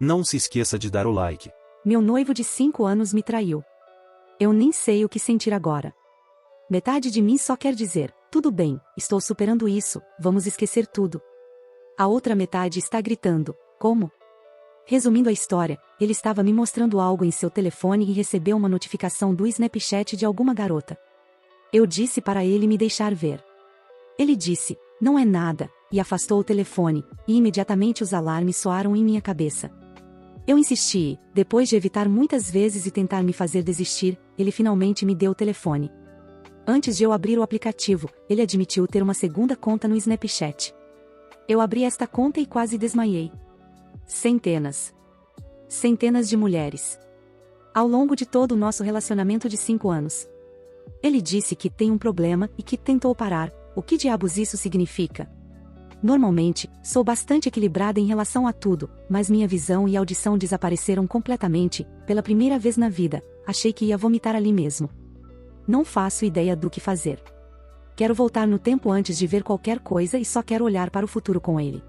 Não se esqueça de dar o like. Meu noivo de 5 anos me traiu. Eu nem sei o que sentir agora. Metade de mim só quer dizer, tudo bem, estou superando isso, vamos esquecer tudo. A outra metade está gritando, como? Resumindo a história, ele estava me mostrando algo em seu telefone e recebeu uma notificação do Snapchat de alguma garota. Eu disse para ele me deixar ver. Ele disse, não é nada, e afastou o telefone, e imediatamente os alarmes soaram em minha cabeça. Eu insisti, depois de evitar muitas vezes e tentar me fazer desistir, ele finalmente me deu o telefone. Antes de eu abrir o aplicativo, ele admitiu ter uma segunda conta no Snapchat. Eu abri esta conta e quase desmaiei. Centenas de mulheres. Ao longo de todo o nosso relacionamento de 5 anos. Ele disse que tem um problema e que tentou parar. O que diabos isso significa? Normalmente, sou bastante equilibrada em relação a tudo, mas minha visão e audição desapareceram completamente. Pela primeira vez na vida, achei que ia vomitar ali mesmo. Não faço ideia do que fazer. Quero voltar no tempo antes de ver qualquer coisa e só quero olhar para o futuro com ele.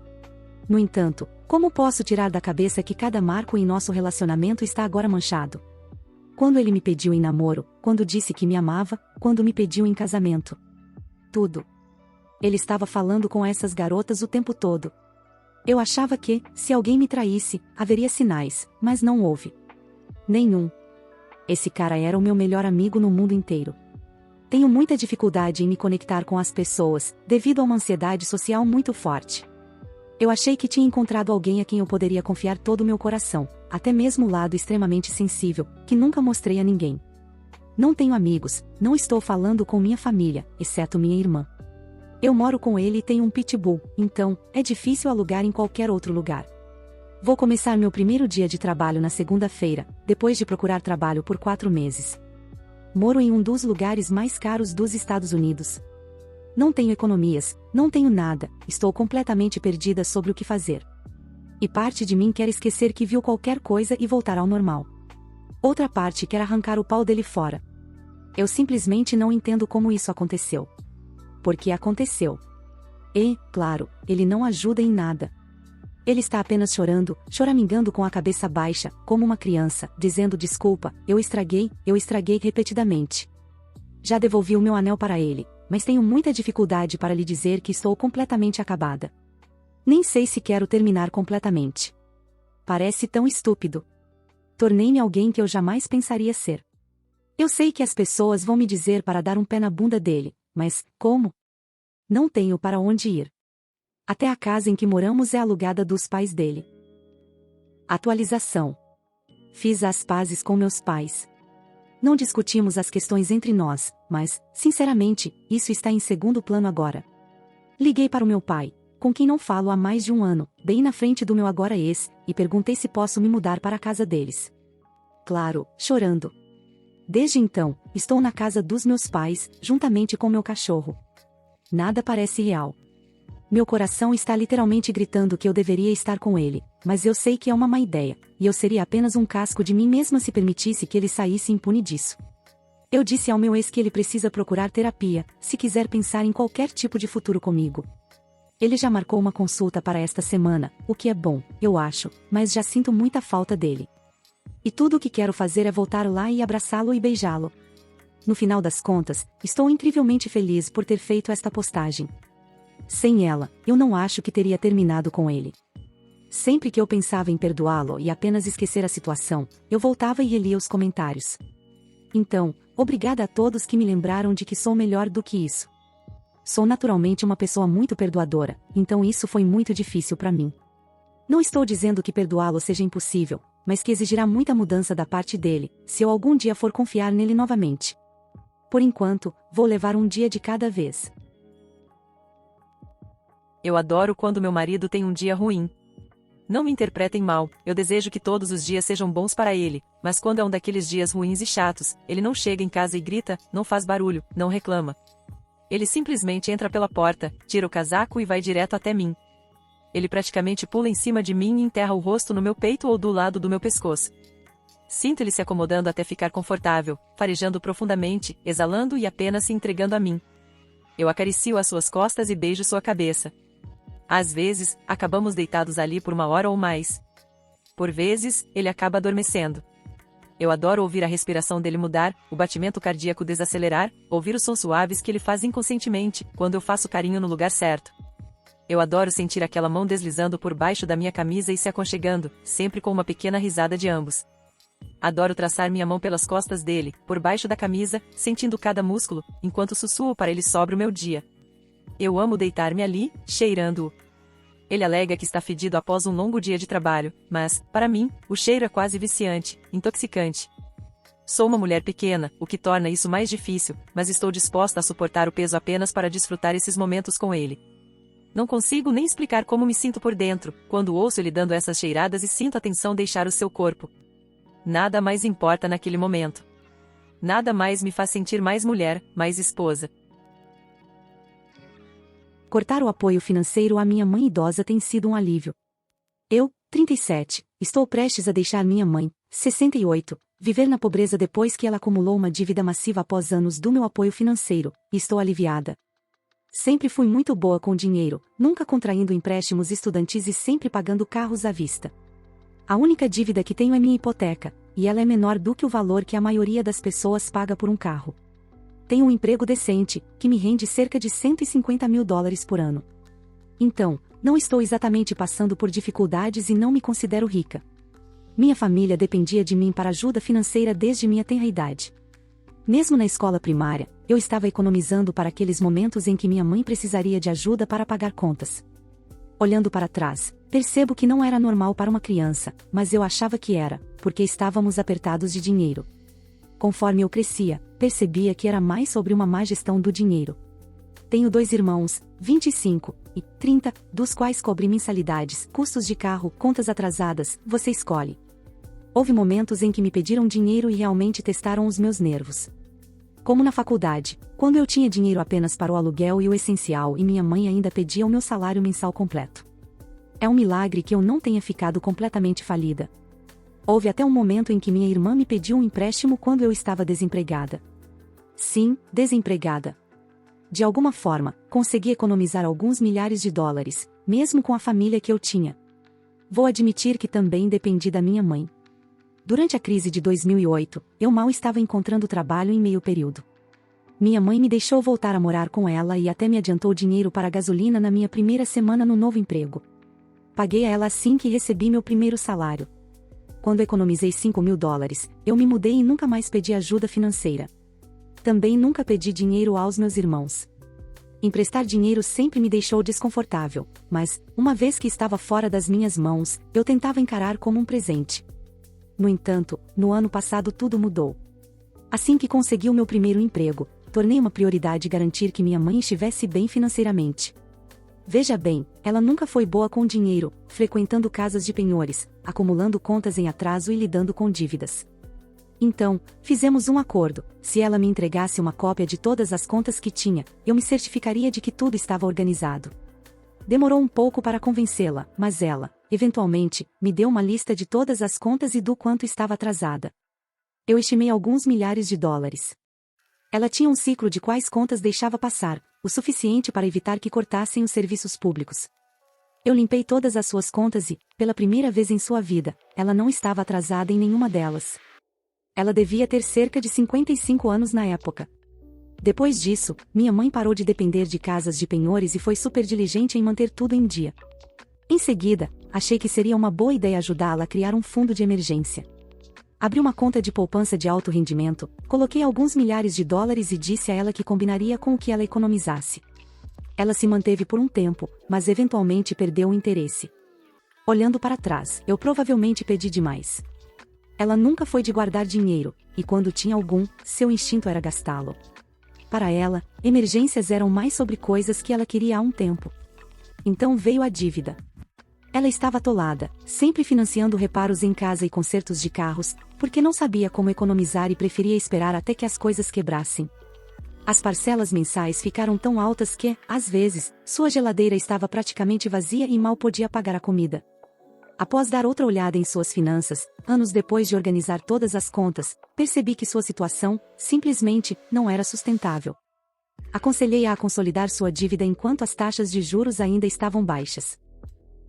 No entanto, como posso tirar da cabeça que cada marco em nosso relacionamento está agora manchado? Quando ele me pediu em namoro, quando disse que me amava, quando me pediu em casamento. Tudo. Ele estava falando com essas garotas o tempo todo. Eu achava que, se alguém me traísse, haveria sinais, mas não houve. Nenhum. Esse cara era o meu melhor amigo no mundo inteiro. Tenho muita dificuldade em me conectar com as pessoas, devido a uma ansiedade social muito forte. Eu achei que tinha encontrado alguém a quem eu poderia confiar todo o meu coração, até mesmo o lado extremamente sensível, que nunca mostrei a ninguém. Não tenho amigos, não estou falando com minha família, exceto minha irmã. Eu moro com ele e tenho um pitbull, então, é difícil alugar em qualquer outro lugar. Vou começar meu primeiro dia de trabalho na segunda-feira, depois de procurar trabalho por 4 meses. Moro em um dos lugares mais caros dos Estados Unidos. Não tenho economias, não tenho nada, estou completamente perdida sobre o que fazer. E parte de mim quer esquecer que viu qualquer coisa e voltar ao normal. Outra parte quer arrancar o pau dele fora. Eu simplesmente não entendo como isso aconteceu. Porque aconteceu. E, claro, ele não ajuda em nada. Ele está apenas chorando, choramingando com a cabeça baixa, como uma criança, dizendo desculpa, eu estraguei repetidamente. Já devolvi o meu anel para ele, mas tenho muita dificuldade para lhe dizer que estou completamente acabada. Nem sei se quero terminar completamente. Parece tão estúpido. Tornei-me alguém que eu jamais pensaria ser. Eu sei que as pessoas vão me dizer para dar um pé na bunda dele, mas, como? Não tenho para onde ir. Até a casa em que moramos é alugada dos pais dele. Atualização. Fiz as pazes com meus pais. Não discutimos as questões entre nós, mas, sinceramente, isso está em segundo plano agora. Liguei para o meu pai, com quem não falo há mais de 1 ano, bem na frente do meu agora ex, e perguntei se posso me mudar para a casa deles. Claro, chorando. Desde então, estou na casa dos meus pais, juntamente com meu cachorro. Nada parece real. Meu coração está literalmente gritando que eu deveria estar com ele, mas eu sei que é uma má ideia, e eu seria apenas um casco de mim mesma se permitisse que ele saísse impune disso. Eu disse ao meu ex que ele precisa procurar terapia, se quiser pensar em qualquer tipo de futuro comigo. Ele já marcou uma consulta para esta semana, o que é bom, eu acho, mas já sinto muita falta dele. E tudo o que quero fazer é voltar lá e abraçá-lo e beijá-lo. No final das contas, estou incrivelmente feliz por ter feito esta postagem. Sem ela, eu não acho que teria terminado com ele. Sempre que eu pensava em perdoá-lo e apenas esquecer a situação, eu voltava e relia os comentários. Então, obrigada a todos que me lembraram de que sou melhor do que isso. Sou naturalmente uma pessoa muito perdoadora, então isso foi muito difícil para mim. Não estou dizendo que perdoá-lo seja impossível, mas que exigirá muita mudança da parte dele, se eu algum dia for confiar nele novamente. Por enquanto, vou levar um dia de cada vez. Eu adoro quando meu marido tem um dia ruim. Não me interpretem mal, eu desejo que todos os dias sejam bons para ele, mas quando é um daqueles dias ruins e chatos, ele não chega em casa e grita, não faz barulho, não reclama. Ele simplesmente entra pela porta, tira o casaco e vai direto até mim. Ele praticamente pula em cima de mim e enterra o rosto no meu peito ou do lado do meu pescoço. Sinto ele se acomodando até ficar confortável, farejando profundamente, exalando e apenas se entregando a mim. Eu acaricio as suas costas e beijo sua cabeça. Às vezes, acabamos deitados ali por 1 hora ou mais. Por vezes, ele acaba adormecendo. Eu adoro ouvir a respiração dele mudar, o batimento cardíaco desacelerar, ouvir os sons suaves que ele faz inconscientemente, quando eu faço carinho no lugar certo. Eu adoro sentir aquela mão deslizando por baixo da minha camisa e se aconchegando, sempre com uma pequena risada de ambos. Adoro traçar minha mão pelas costas dele, por baixo da camisa, sentindo cada músculo, enquanto sussurro para ele sobre o meu dia. Eu amo deitar-me ali, cheirando-o. Ele alega que está fedido após um longo dia de trabalho, mas, para mim, o cheiro é quase viciante, intoxicante. Sou uma mulher pequena, o que torna isso mais difícil, mas estou disposta a suportar o peso apenas para desfrutar esses momentos com ele. Não consigo nem explicar como me sinto por dentro, quando ouço ele dando essas cheiradas e sinto a tensão deixar o seu corpo. Nada mais importa naquele momento. Nada mais me faz sentir mais mulher, mais esposa. Cortar o apoio financeiro à minha mãe idosa tem sido um alívio. Eu, 37, estou prestes a deixar minha mãe, 68, viver na pobreza depois que ela acumulou uma dívida massiva após anos do meu apoio financeiro, e estou aliviada. Sempre fui muito boa com dinheiro, nunca contraindo empréstimos estudantis e sempre pagando carros à vista. A única dívida que tenho é minha hipoteca, e ela é menor do que o valor que a maioria das pessoas paga por um carro. Tenho um emprego decente, que me rende cerca de US$150 mil por ano. Então, não estou exatamente passando por dificuldades e não me considero rica. Minha família dependia de mim para ajuda financeira desde minha tenra idade. Mesmo na escola primária, eu estava economizando para aqueles momentos em que minha mãe precisaria de ajuda para pagar contas. Olhando para trás, percebo que não era normal para uma criança, mas eu achava que era, porque estávamos apertados de dinheiro. Conforme eu crescia, percebia que era mais sobre uma má gestão do dinheiro. Tenho 2 irmãos, 25 e 30, dos quais cobre mensalidades, custos de carro, contas atrasadas, você escolhe. Houve momentos em que me pediram dinheiro e realmente testaram os meus nervos. Como na faculdade, quando eu tinha dinheiro apenas para o aluguel e o essencial e minha mãe ainda pedia o meu salário mensal completo. É um milagre que eu não tenha ficado completamente falida. Houve até um momento em que minha irmã me pediu um empréstimo quando eu estava desempregada. Sim, desempregada. De alguma forma, consegui economizar alguns milhares de dólares, mesmo com a família que eu tinha. Vou admitir que também dependi da minha mãe. Durante a crise de 2008, eu mal estava encontrando trabalho em meio período. Minha mãe me deixou voltar a morar com ela e até me adiantou dinheiro para a gasolina na minha primeira semana no novo emprego. Paguei a ela assim que recebi meu primeiro salário. Quando economizei US$5 mil, eu me mudei e nunca mais pedi ajuda financeira. Também nunca pedi dinheiro aos meus irmãos. Emprestar dinheiro sempre me deixou desconfortável, mas, uma vez que estava fora das minhas mãos, eu tentava encarar como um presente. No entanto, no ano passado tudo mudou. Assim que consegui o meu primeiro emprego, tornei uma prioridade garantir que minha mãe estivesse bem financeiramente. Veja bem, ela nunca foi boa com dinheiro, frequentando casas de penhores, acumulando contas em atraso e lidando com dívidas. Então, fizemos um acordo: se ela me entregasse uma cópia de todas as contas que tinha, eu me certificaria de que tudo estava organizado. Demorou um pouco para convencê-la, mas ela, eventualmente, me deu uma lista de todas as contas e do quanto estava atrasada. Eu estimei alguns milhares de dólares. Ela tinha um ciclo de quais contas deixava passar, o suficiente para evitar que cortassem os serviços públicos. Eu limpei todas as suas contas e, pela primeira vez em sua vida, ela não estava atrasada em nenhuma delas. Ela devia ter cerca de 55 anos na época. Depois disso, minha mãe parou de depender de casas de penhores e foi super diligente em manter tudo em dia. Em seguida, achei que seria uma boa ideia ajudá-la a criar um fundo de emergência. Abri uma conta de poupança de alto rendimento, coloquei alguns milhares de dólares e disse a ela que combinaria com o que ela economizasse. Ela se manteve por um tempo, mas eventualmente perdeu o interesse. Olhando para trás, eu provavelmente pedi demais. Ela nunca foi de guardar dinheiro, e quando tinha algum, seu instinto era gastá-lo. Para ela, emergências eram mais sobre coisas que ela queria há um tempo. Então veio a dívida. Ela estava atolada, sempre financiando reparos em casa e consertos de carros, porque não sabia como economizar e preferia esperar até que as coisas quebrassem. As parcelas mensais ficaram tão altas que, às vezes, sua geladeira estava praticamente vazia e mal podia pagar a comida. Após dar outra olhada em suas finanças, anos depois de organizar todas as contas, percebi que sua situação, simplesmente, não era sustentável. Aconselhei-a a consolidar sua dívida enquanto as taxas de juros ainda estavam baixas.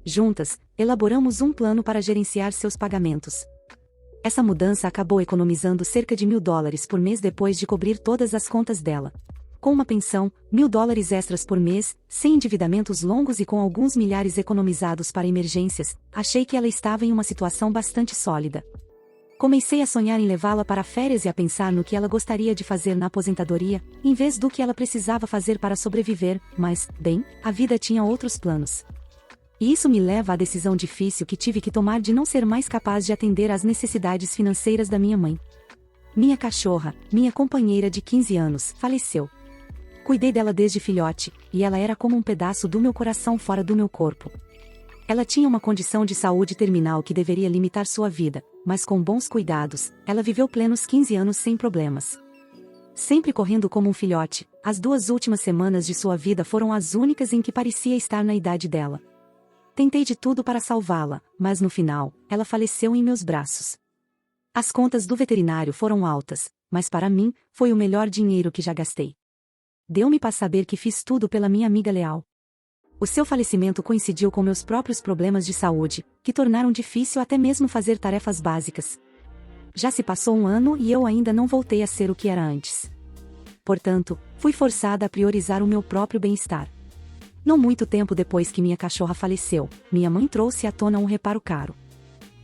Juntas, elaboramos um plano para gerenciar seus pagamentos. Essa mudança acabou economizando cerca de $1.000 por mês depois de cobrir todas as contas dela. Com uma pensão, $1.000 extras por mês, sem endividamentos longos e com alguns milhares economizados para emergências, achei que ela estava em uma situação bastante sólida. Comecei a sonhar em levá-la para férias e a pensar no que ela gostaria de fazer na aposentadoria, em vez do que ela precisava fazer para sobreviver, mas, bem, a vida tinha outros planos. E isso me leva à decisão difícil que tive que tomar de não ser mais capaz de atender às necessidades financeiras da minha mãe. Minha cachorra, minha companheira de 15 anos, faleceu. Cuidei dela desde filhote, e ela era como um pedaço do meu coração fora do meu corpo. Ela tinha uma condição de saúde terminal que deveria limitar sua vida, mas com bons cuidados, ela viveu plenos 15 anos sem problemas. Sempre correndo como um filhote, as 2 últimas semanas de sua vida foram as únicas em que parecia estar na idade dela. Tentei de tudo para salvá-la, mas no final, ela faleceu em meus braços. As contas do veterinário foram altas, mas para mim, foi o melhor dinheiro que já gastei. Deu-me para saber que fiz tudo pela minha amiga leal. O seu falecimento coincidiu com meus próprios problemas de saúde, que tornaram difícil até mesmo fazer tarefas básicas. Já se passou 1 ano e eu ainda não voltei a ser o que era antes. Portanto, fui forçada a priorizar o meu próprio bem-estar. Não muito tempo depois que minha cachorra faleceu, minha mãe trouxe à tona um reparo caro.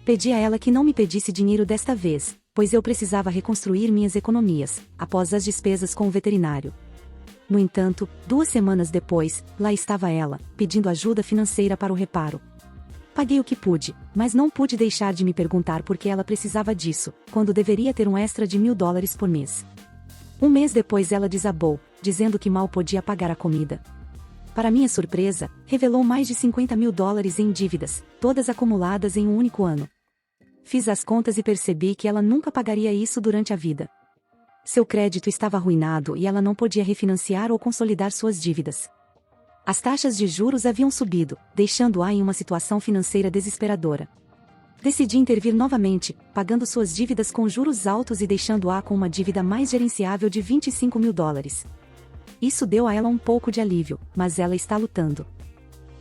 Pedi a ela que não me pedisse dinheiro desta vez, pois eu precisava reconstruir minhas economias, após as despesas com o veterinário. No entanto, 2 semanas depois, lá estava ela, pedindo ajuda financeira para o reparo. Paguei o que pude, mas não pude deixar de me perguntar por que ela precisava disso, quando deveria ter um extra de $1.000 por mês. 1 mês depois ela desabou, dizendo que mal podia pagar a comida. Para minha surpresa, revelou mais de $50.000 em dívidas, todas acumuladas em um único ano. Fiz as contas e percebi que ela nunca pagaria isso durante a vida. Seu crédito estava arruinado e ela não podia refinanciar ou consolidar suas dívidas. As taxas de juros haviam subido, deixando-a em uma situação financeira desesperadora. Decidi intervir novamente, pagando suas dívidas com juros altos e deixando-a com uma dívida mais gerenciável de $25.000. Isso deu a ela um pouco de alívio, mas ela está lutando.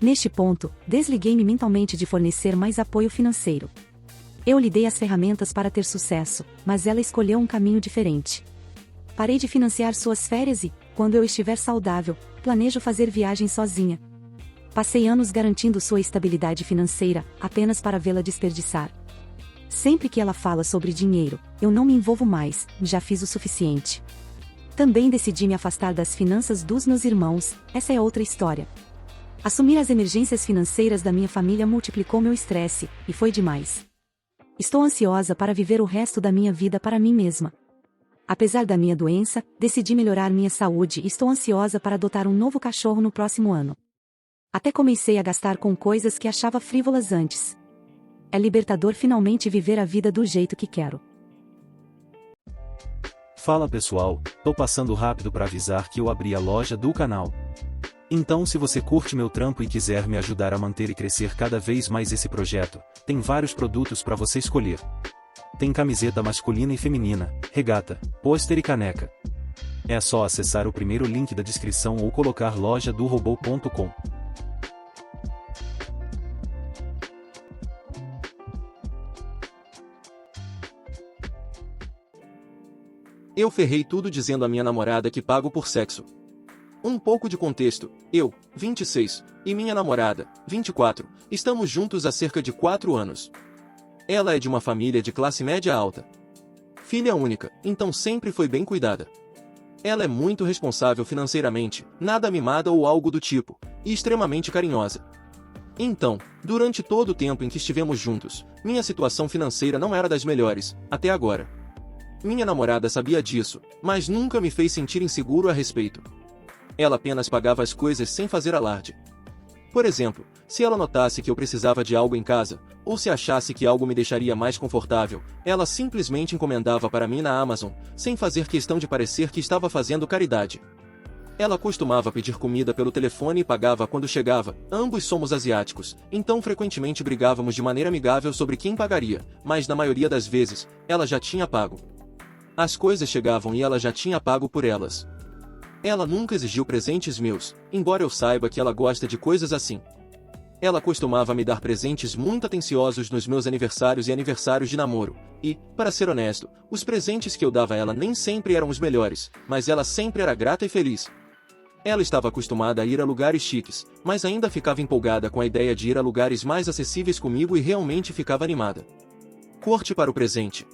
Neste ponto, desliguei-me mentalmente de fornecer mais apoio financeiro. Eu lhe dei as ferramentas para ter sucesso, mas ela escolheu um caminho diferente. Parei de financiar suas férias e, quando eu estiver saudável, planejo fazer viagens sozinha. Passei anos garantindo sua estabilidade financeira, apenas para vê-la desperdiçar. Sempre que ela fala sobre dinheiro, eu não me envolvo mais, já fiz o suficiente. Também decidi me afastar das finanças dos meus irmãos, essa é outra história. Assumir as emergências financeiras da minha família multiplicou meu estresse, e foi demais. Estou ansiosa para viver o resto da minha vida para mim mesma. Apesar da minha doença, decidi melhorar minha saúde e estou ansiosa para adotar um novo cachorro no próximo ano. Até comecei a gastar com coisas que achava frívolas antes. É libertador finalmente viver a vida do jeito que quero. Fala pessoal, tô passando rápido para avisar que eu abri a loja do canal. Então se você curte meu trampo e quiser me ajudar a manter e crescer cada vez mais esse projeto, tem vários produtos para você escolher. Tem camiseta masculina e feminina, regata, pôster e caneca. É só acessar o primeiro link da descrição ou colocar lojadorobô.com. Eu ferrei tudo dizendo à minha namorada que pago por sexo. Um pouco de contexto, eu, 26, e minha namorada, 24, estamos juntos há cerca de 4 anos. Ela é de uma família de classe média alta. Filha única, então sempre foi bem cuidada. Ela é muito responsável financeiramente, nada mimada ou algo do tipo, e extremamente carinhosa. Então, durante todo o tempo em que estivemos juntos, minha situação financeira não era das melhores, até agora. Minha namorada sabia disso, mas nunca me fez sentir inseguro a respeito. Ela apenas pagava as coisas sem fazer alarde. Por exemplo, se ela notasse que eu precisava de algo em casa, ou se achasse que algo me deixaria mais confortável, ela simplesmente encomendava para mim na Amazon, sem fazer questão de parecer que estava fazendo caridade. Ela costumava pedir comida pelo telefone e pagava quando chegava. Ambos somos asiáticos, então frequentemente brigávamos de maneira amigável sobre quem pagaria, mas na maioria das vezes, ela já tinha pago. As coisas chegavam e ela já tinha pago por elas. Ela nunca exigiu presentes meus, embora eu saiba que ela gosta de coisas assim. Ela costumava me dar presentes muito atenciosos nos meus aniversários e aniversários de namoro, e, para ser honesto, os presentes que eu dava a ela nem sempre eram os melhores, mas ela sempre era grata e feliz. Ela estava acostumada a ir a lugares chiques, mas ainda ficava empolgada com a ideia de ir a lugares mais acessíveis comigo e realmente ficava animada. Corte para o presente.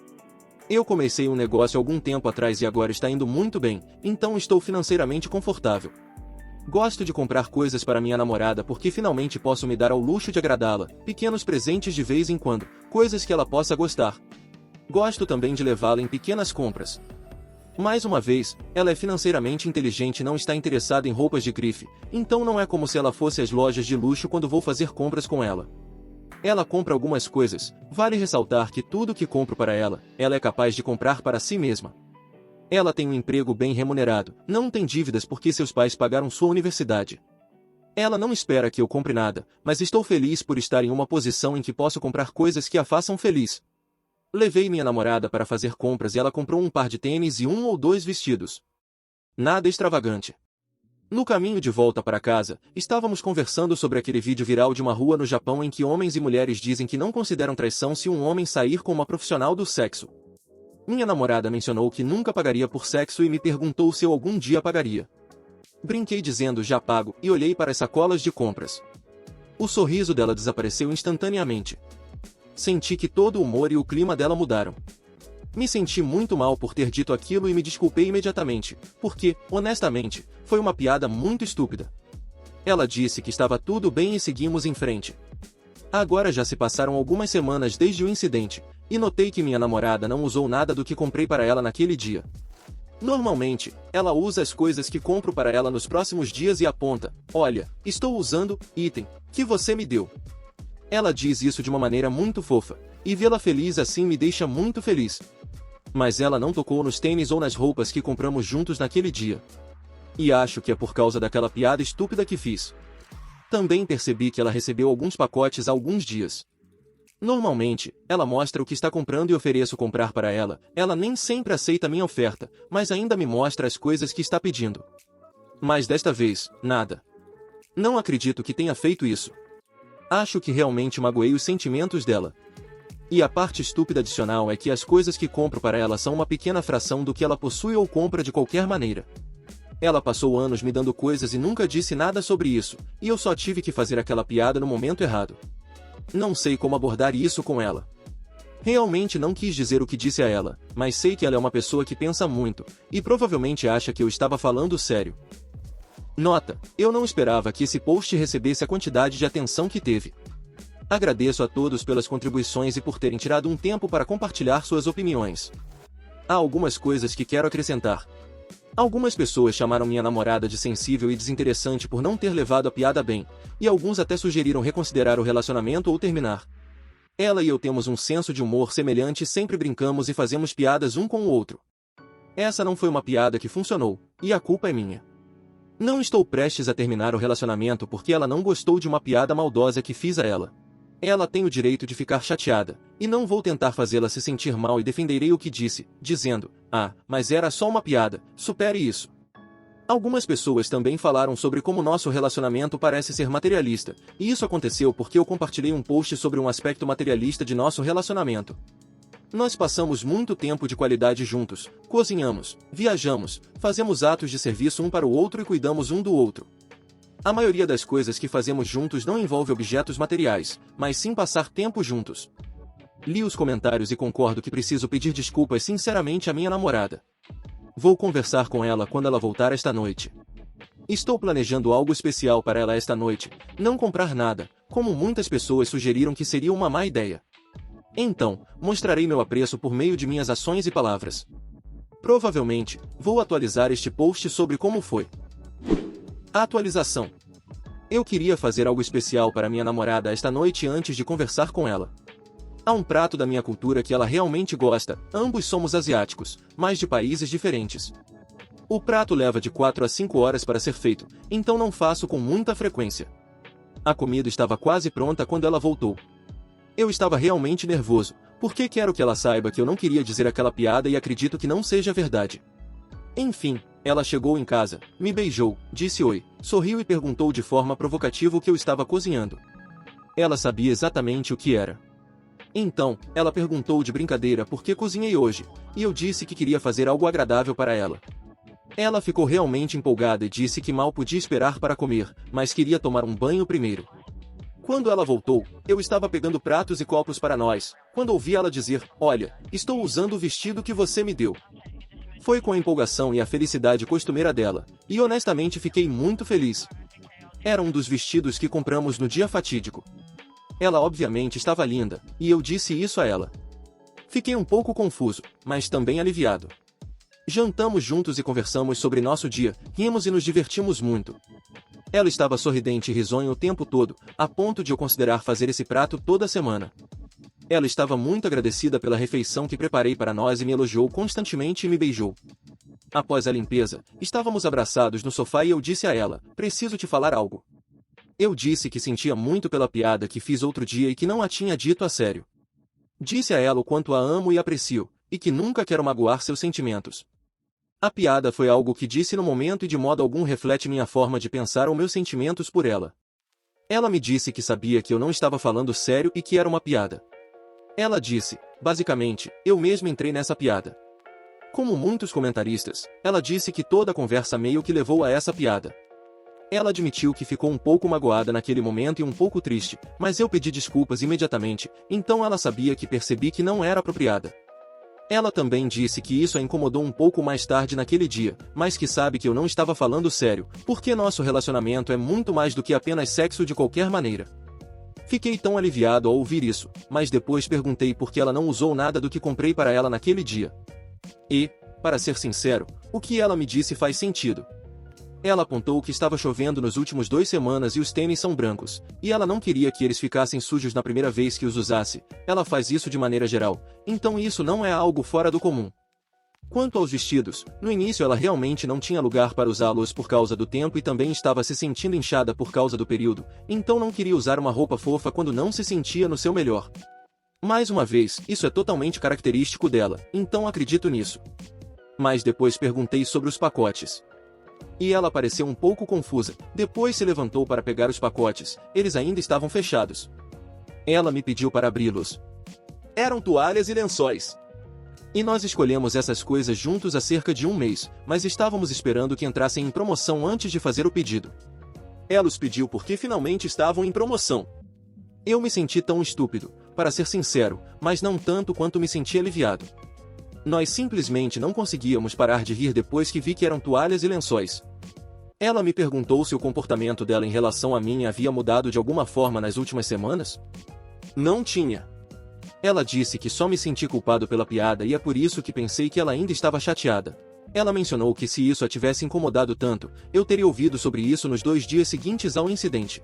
Eu comecei um negócio algum tempo atrás e agora está indo muito bem, então estou financeiramente confortável. Gosto de comprar coisas para minha namorada porque finalmente posso me dar ao luxo de agradá-la, pequenos presentes de vez em quando, coisas que ela possa gostar. Gosto também de levá-la em pequenas compras. Mais uma vez, ela é financeiramente inteligente e não está interessada em roupas de grife, então não é como se ela fosse às lojas de luxo quando vou fazer compras com ela. Ela compra algumas coisas, vale ressaltar que tudo que compro para ela é capaz de comprar para si mesma. Ela tem um emprego bem remunerado, não tem dívidas porque seus pais pagaram sua universidade. Ela não espera que eu compre nada, mas estou feliz por estar em uma posição em que posso comprar coisas que a façam feliz. Levei minha namorada para fazer compras e ela comprou um par de tênis e 1 ou 2 vestidos. Nada extravagante. No caminho de volta para casa, estávamos conversando sobre aquele vídeo viral de uma rua no Japão em que homens e mulheres dizem que não consideram traição se um homem sair com uma profissional do sexo. Minha namorada mencionou que nunca pagaria por sexo e me perguntou se eu algum dia pagaria. Brinquei dizendo já pago e olhei para as sacolas de compras. O sorriso dela desapareceu instantaneamente. Senti que todo o humor e o clima dela mudaram. Me senti muito mal por ter dito aquilo e me desculpei imediatamente, porque, honestamente, foi uma piada muito estúpida. Ela disse que estava tudo bem e seguimos em frente. Agora já se passaram algumas semanas desde o incidente, e notei que minha namorada não usou nada do que comprei para ela naquele dia. Normalmente, ela usa as coisas que compro para ela nos próximos dias e aponta: olha, estou usando item que você me deu. Ela diz isso de uma maneira muito fofa, e vê-la feliz assim me deixa muito feliz. Mas ela não tocou nos tênis ou nas roupas que compramos juntos naquele dia. E acho que é por causa daquela piada estúpida que fiz. Também percebi que ela recebeu alguns pacotes há alguns dias. Normalmente, ela mostra o que está comprando e ofereço comprar para ela. Ela nem sempre aceita minha oferta, mas ainda me mostra as coisas que está pedindo. Mas desta vez, nada. Não acredito que tenha feito isso. Acho que realmente magoei os sentimentos dela. E a parte estúpida adicional é que as coisas que compro para ela são uma pequena fração do que ela possui ou compra de qualquer maneira. Ela passou anos me dando coisas e nunca disse nada sobre isso, e eu só tive que fazer aquela piada no momento errado. Não sei como abordar isso com ela. Realmente não quis dizer o que disse a ela, mas sei que ela é uma pessoa que pensa muito, e provavelmente acha que eu estava falando sério. Nota: eu não esperava que esse post recebesse a quantidade de atenção que teve. Agradeço a todos pelas contribuições e por terem tirado um tempo para compartilhar suas opiniões. Há algumas coisas que quero acrescentar. Algumas pessoas chamaram minha namorada de sensível e desinteressante por não ter levado a piada bem, e alguns até sugeriram reconsiderar o relacionamento ou terminar. Ela e eu temos um senso de humor semelhante e sempre brincamos e fazemos piadas um com o outro. Essa não foi uma piada que funcionou, e a culpa é minha. Não estou prestes a terminar o relacionamento porque ela não gostou de uma piada maldosa que fiz a ela. Ela tem o direito de ficar chateada, e não vou tentar fazê-la se sentir mal e defenderei o que disse, dizendo: ah, mas era só uma piada, supere isso. Algumas pessoas também falaram sobre como nosso relacionamento parece ser materialista, e isso aconteceu porque eu compartilhei um post sobre um aspecto materialista de nosso relacionamento. Nós passamos muito tempo de qualidade juntos, cozinhamos, viajamos, fazemos atos de serviço um para o outro e cuidamos um do outro. A maioria das coisas que fazemos juntos não envolve objetos materiais, mas sim passar tempo juntos. Li os comentários e concordo que preciso pedir desculpas sinceramente à minha namorada. Vou conversar com ela quando ela voltar esta noite. Estou planejando algo especial para ela esta noite, não comprar nada, como muitas pessoas sugeriram que seria uma má ideia. Então, mostrarei meu apreço por meio de minhas ações e palavras. Provavelmente, vou atualizar este post sobre como foi. Atualização. Eu queria fazer algo especial para minha namorada esta noite antes de conversar com ela. Há um prato da minha cultura que ela realmente gosta, ambos somos asiáticos, mas de países diferentes. O prato leva de 4 a 5 horas para ser feito, então não faço com muita frequência. A comida estava quase pronta quando ela voltou. Eu estava realmente nervoso, porque quero que ela saiba que eu não queria dizer aquela piada e acredito que não seja verdade. Enfim, ela chegou em casa, me beijou, disse oi, sorriu e perguntou de forma provocativa o que eu estava cozinhando. Ela sabia exatamente o que era. Então, ela perguntou de brincadeira por que cozinhei hoje, e eu disse que queria fazer algo agradável para ela. Ela ficou realmente empolgada e disse que mal podia esperar para comer, mas queria tomar um banho primeiro. Quando ela voltou, eu estava pegando pratos e copos para nós, quando ouvi ela dizer: "Olha, estou usando o vestido que você me deu." Foi com a empolgação e a felicidade costumeira dela, e honestamente fiquei muito feliz. Era um dos vestidos que compramos no dia fatídico. Ela obviamente estava linda, e eu disse isso a ela. Fiquei um pouco confuso, mas também aliviado. Jantamos juntos e conversamos sobre nosso dia, rimos e nos divertimos muito. Ela estava sorridente e risonha o tempo todo, a ponto de eu considerar fazer esse prato toda semana. Ela estava muito agradecida pela refeição que preparei para nós e me elogiou constantemente e me beijou. Após a limpeza, estávamos abraçados no sofá e eu disse a ela: "Preciso te falar algo." Eu disse que sentia muito pela piada que fiz outro dia e que não a tinha dito a sério. Disse a ela o quanto a amo e aprecio, e que nunca quero magoar seus sentimentos. A piada foi algo que disse no momento e de modo algum reflete minha forma de pensar ou meus sentimentos por ela. Ela me disse que sabia que eu não estava falando sério e que era uma piada. Ela disse: "Basicamente, eu mesmo entrei nessa piada." Como muitos comentaristas, ela disse que toda a conversa meio que levou a essa piada. Ela admitiu que ficou um pouco magoada naquele momento e um pouco triste, mas eu pedi desculpas imediatamente, então ela sabia que percebi que não era apropriada. Ela também disse que isso a incomodou um pouco mais tarde naquele dia, mas que sabe que eu não estava falando sério, porque nosso relacionamento é muito mais do que apenas sexo de qualquer maneira. Fiquei tão aliviado ao ouvir isso, mas depois perguntei por que ela não usou nada do que comprei para ela naquele dia. E, para ser sincero, o que ela me disse faz sentido. Ela apontou que estava chovendo nos últimos 2 semanas e os tênis são brancos, e ela não queria que eles ficassem sujos na primeira vez que os usasse. Ela faz isso de maneira geral, então isso não é algo fora do comum. Quanto aos vestidos, no início ela realmente não tinha lugar para usá-los por causa do tempo e também estava se sentindo inchada por causa do período, então não queria usar uma roupa fofa quando não se sentia no seu melhor. Mais uma vez, isso é totalmente característico dela, então acredito nisso. Mas depois perguntei sobre os pacotes. E ela pareceu um pouco confusa, depois se levantou para pegar os pacotes, eles ainda estavam fechados. Ela me pediu para abri-los. Eram toalhas e lençóis. E nós escolhemos essas coisas juntos há cerca de 1 mês, mas estávamos esperando que entrassem em promoção antes de fazer o pedido. Ela os pediu porque finalmente estavam em promoção. Eu me senti tão estúpido, para ser sincero, mas não tanto quanto me senti aliviado. Nós simplesmente não conseguíamos parar de rir depois que vi que eram toalhas e lençóis. Ela me perguntou se o comportamento dela em relação a mim havia mudado de alguma forma nas últimas semanas. Não tinha. Ela disse que só me senti culpado pela piada e é por isso que pensei que ela ainda estava chateada. Ela mencionou que se isso a tivesse incomodado tanto, eu teria ouvido sobre isso nos 2 dias seguintes ao incidente.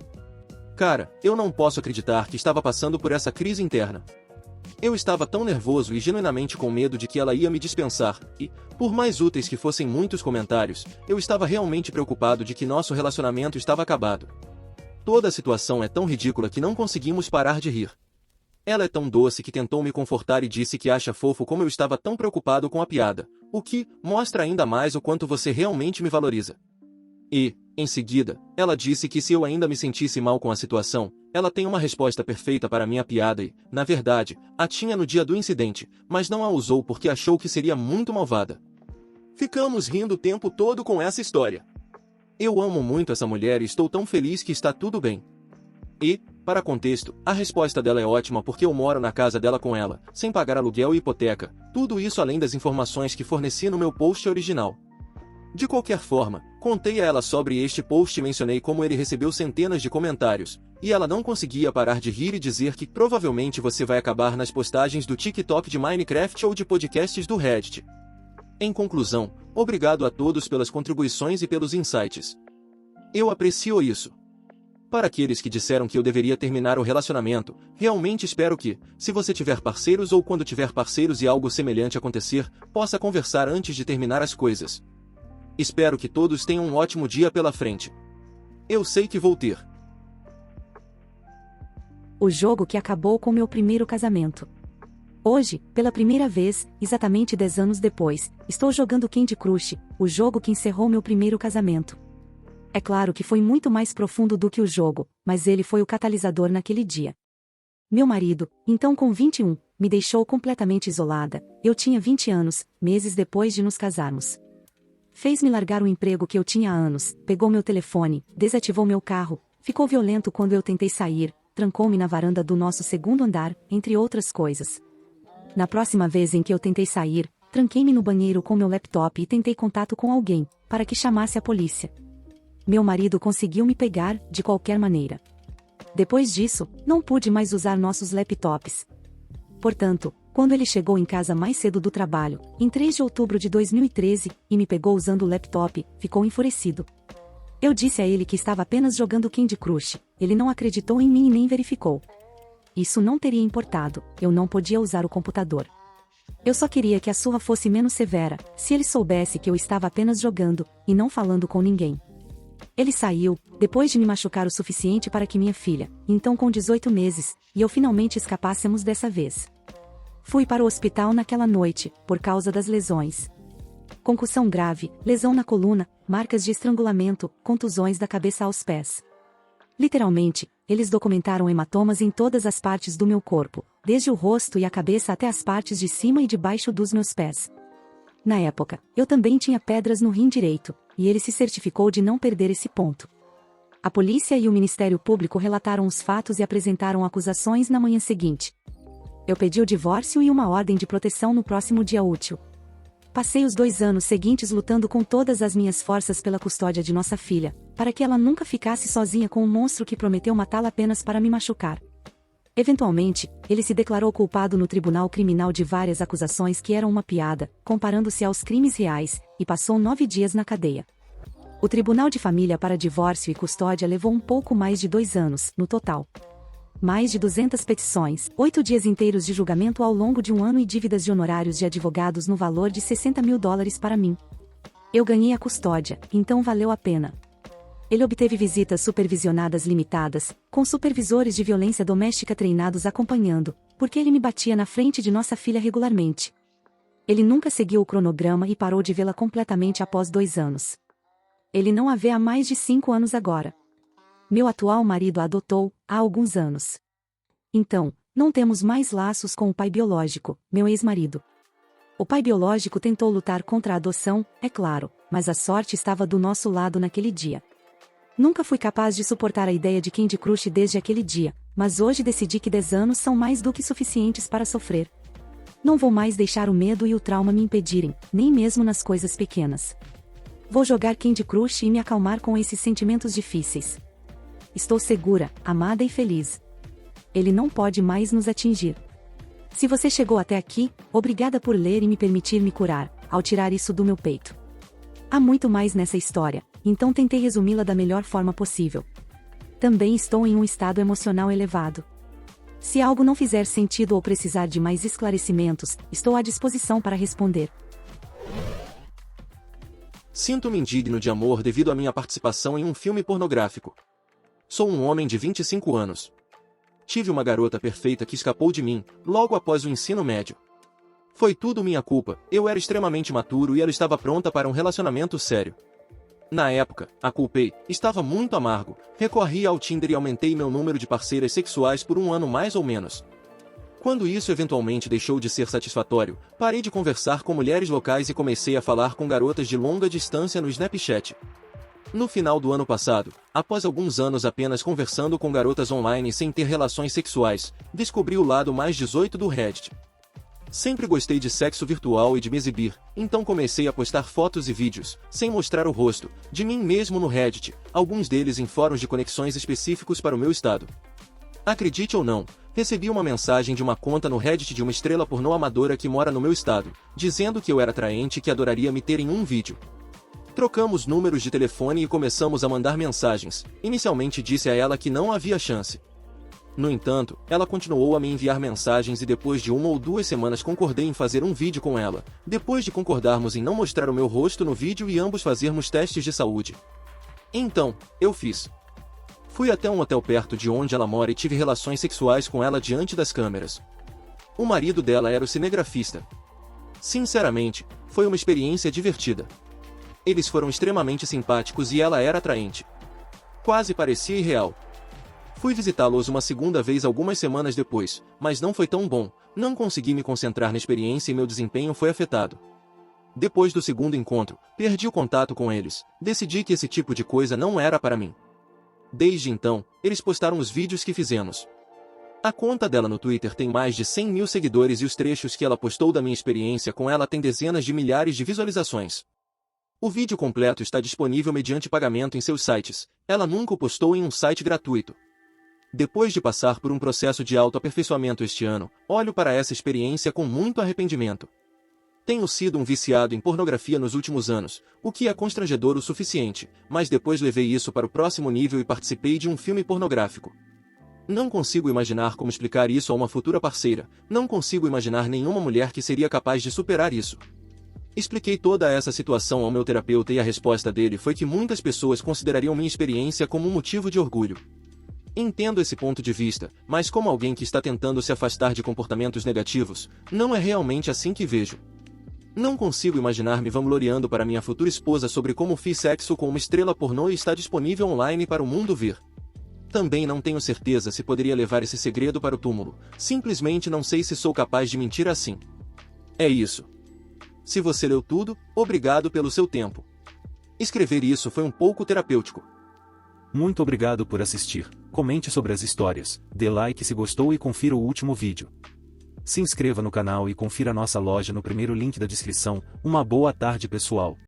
Cara, eu não posso acreditar que estava passando por essa crise interna. Eu estava tão nervoso e genuinamente com medo de que ela ia me dispensar, e, por mais úteis que fossem muitos comentários, eu estava realmente preocupado de que nosso relacionamento estava acabado. Toda a situação é tão ridícula que não conseguimos parar de rir. Ela é tão doce que tentou me confortar e disse que acha fofo como eu estava tão preocupado com a piada, o que mostra ainda mais o quanto você realmente me valoriza. E, em seguida, ela disse que se eu ainda me sentisse mal com a situação, ela tem uma resposta perfeita para minha piada e, na verdade, a tinha no dia do incidente, mas não a usou porque achou que seria muito malvada. Ficamos rindo o tempo todo com essa história. Eu amo muito essa mulher e estou tão feliz que está tudo bem. E, para contexto, a resposta dela é ótima porque eu moro na casa dela com ela, sem pagar aluguel e hipoteca, tudo isso além das informações que forneci no meu post original. De qualquer forma, contei a ela sobre este post e mencionei como ele recebeu centenas de comentários, e ela não conseguia parar de rir e dizer que provavelmente você vai acabar nas postagens do TikTok de Minecraft ou de podcasts do Reddit. Em conclusão, obrigado a todos pelas contribuições e pelos insights. Eu aprecio isso. Para aqueles que disseram que eu deveria terminar o relacionamento, realmente espero que, se você tiver parceiros ou quando tiver parceiros e algo semelhante acontecer, possa conversar antes de terminar as coisas. Espero que todos tenham um ótimo dia pela frente. Eu sei que vou ter. O jogo que acabou com meu primeiro casamento. Hoje, pela primeira vez, exatamente 10 anos depois, estou jogando Candy Crush, o jogo que encerrou meu primeiro casamento. É claro que foi muito mais profundo do que o jogo, mas ele foi o catalisador naquele dia. Meu marido, então com 21, me deixou completamente isolada. Eu tinha 20 anos, meses depois de nos casarmos. Fez-me largar o emprego que eu tinha há anos, pegou meu telefone, desativou meu carro, ficou violento quando eu tentei sair, trancou-me na varanda do nosso segundo andar, entre outras coisas. Na próxima vez em que eu tentei sair, tranquei-me no banheiro com meu laptop e tentei contato com alguém, para que chamasse a polícia. Meu marido conseguiu me pegar, de qualquer maneira. Depois disso, não pude mais usar nossos laptops. Portanto, quando ele chegou em casa mais cedo do trabalho, em 3 de outubro de 2013, e me pegou usando o laptop, ficou enfurecido. Eu disse a ele que estava apenas jogando Candy Crush, ele não acreditou em mim e nem verificou. Isso não teria importado, eu não podia usar o computador. Eu só queria que a surra fosse menos severa, se ele soubesse que eu estava apenas jogando, e não falando com ninguém. Ele saiu, depois de me machucar o suficiente para que minha filha, então com 18 meses, e eu finalmente escapássemos dessa vez. Fui para o hospital naquela noite, por causa das lesões. Concussão grave, lesão na coluna, marcas de estrangulamento, contusões da cabeça aos pés. Literalmente, eles documentaram hematomas em todas as partes do meu corpo, desde o rosto e a cabeça até as partes de cima e de baixo dos meus pés. Na época, eu também tinha pedras no rim direito, e ele se certificou de não perder esse ponto. A polícia e o Ministério Público relataram os fatos e apresentaram acusações na manhã seguinte. Eu pedi o divórcio e uma ordem de proteção no próximo dia útil. Passei os 2 anos seguintes lutando com todas as minhas forças pela custódia de nossa filha, para que ela nunca ficasse sozinha com um monstro que prometeu matá-la apenas para me machucar. Eventualmente, ele se declarou culpado no tribunal criminal de várias acusações que eram uma piada, comparando-se aos crimes reais, e passou 9 dias na cadeia. O Tribunal de Família para Divórcio e Custódia levou um pouco mais de 2 anos, no total. Mais de 200 petições, 8 dias inteiros de julgamento ao longo de 1 ano e dívidas de honorários de advogados no valor de $60 mil para mim. Eu ganhei a custódia, então valeu a pena. Ele obteve visitas supervisionadas limitadas, com supervisores de violência doméstica treinados acompanhando, porque ele me batia na frente de nossa filha regularmente. Ele nunca seguiu o cronograma e parou de vê-la completamente após 2 anos. Ele não a vê há mais de 5 anos agora. Meu atual marido a adotou, há alguns anos. Então, não temos mais laços com o pai biológico, meu ex-marido. O pai biológico tentou lutar contra a adoção, é claro, mas a sorte estava do nosso lado naquele dia. Nunca fui capaz de suportar a ideia de Candy Crush desde aquele dia, mas hoje decidi que 10 anos são mais do que suficientes para sofrer. Não vou mais deixar o medo e o trauma me impedirem, nem mesmo nas coisas pequenas. Vou jogar Candy Crush e me acalmar com esses sentimentos difíceis. Estou segura, amada e feliz. Ele não pode mais nos atingir. Se você chegou até aqui, obrigada por ler e me permitir me curar, ao tirar isso do meu peito. Há muito mais nessa história, então tentei resumi-la da melhor forma possível. Também estou em um estado emocional elevado. Se algo não fizer sentido ou precisar de mais esclarecimentos, estou à disposição para responder. Sinto-me indigno de amor devido à minha participação em um filme pornográfico. Sou um homem de 25 anos. Tive uma garota perfeita que escapou de mim, logo após o ensino médio. Foi tudo minha culpa, eu era extremamente maturo e ela estava pronta para um relacionamento sério. Na época, a culpei, estava muito amargo, recorri ao Tinder e aumentei meu número de parceiras sexuais por 1 ano mais ou menos. Quando isso eventualmente deixou de ser satisfatório, parei de conversar com mulheres locais e comecei a falar com garotas de longa distância no Snapchat. No final do ano passado, após alguns anos apenas conversando com garotas online sem ter relações sexuais, descobri o lado mais 18 do Reddit. Sempre gostei de sexo virtual e de me exibir, então comecei a postar fotos e vídeos, sem mostrar o rosto, de mim mesmo no Reddit, alguns deles em fóruns de conexões específicos para o meu estado. Acredite ou não, recebi uma mensagem de uma conta no Reddit de uma estrela pornô amadora que mora no meu estado, dizendo que eu era atraente e que adoraria me ter em um vídeo. Trocamos números de telefone e começamos a mandar mensagens. Inicialmente disse a ela que não havia chance. No entanto, ela continuou a me enviar mensagens e depois de 1 ou 2 semanas concordei em fazer um vídeo com ela, depois de concordarmos em não mostrar o meu rosto no vídeo e ambos fazermos testes de saúde. Então, eu fiz. Fui até um hotel perto de onde ela mora e tive relações sexuais com ela diante das câmeras. O marido dela era o cinegrafista. Sinceramente, foi uma experiência divertida. Eles foram extremamente simpáticos e ela era atraente. Quase parecia irreal. Fui visitá-los uma segunda vez algumas semanas depois, mas não foi tão bom, não consegui me concentrar na experiência e meu desempenho foi afetado. Depois do segundo encontro, perdi o contato com eles, decidi que esse tipo de coisa não era para mim. Desde então, eles postaram os vídeos que fizemos. A conta dela no Twitter tem mais de 100 mil seguidores e os trechos que ela postou da minha experiência com ela têm dezenas de milhares de visualizações. O vídeo completo está disponível mediante pagamento em seus sites, ela nunca o postou em um site gratuito. Depois de passar por um processo de autoaperfeiçoamento este ano, olho para essa experiência com muito arrependimento. Tenho sido um viciado em pornografia nos últimos anos, o que é constrangedor o suficiente, mas depois levei isso para o próximo nível e participei de um filme pornográfico. Não consigo imaginar como explicar isso a uma futura parceira, não consigo imaginar nenhuma mulher que seria capaz de superar isso. Expliquei toda essa situação ao meu terapeuta e a resposta dele foi que muitas pessoas considerariam minha experiência como um motivo de orgulho. Entendo esse ponto de vista, mas como alguém que está tentando se afastar de comportamentos negativos, não é realmente assim que vejo. Não consigo imaginar me vangloriando para minha futura esposa sobre como fiz sexo com uma estrela pornô e está disponível online para o mundo ver. Também não tenho certeza se poderia levar esse segredo para o túmulo, simplesmente não sei se sou capaz de mentir assim. É isso. Se você leu tudo, obrigado pelo seu tempo. Escrever isso foi um pouco terapêutico. Muito obrigado por assistir, comente sobre as histórias, dê like se gostou e confira o último vídeo. Se inscreva no canal e confira nossa loja no primeiro link da descrição. Uma boa tarde pessoal.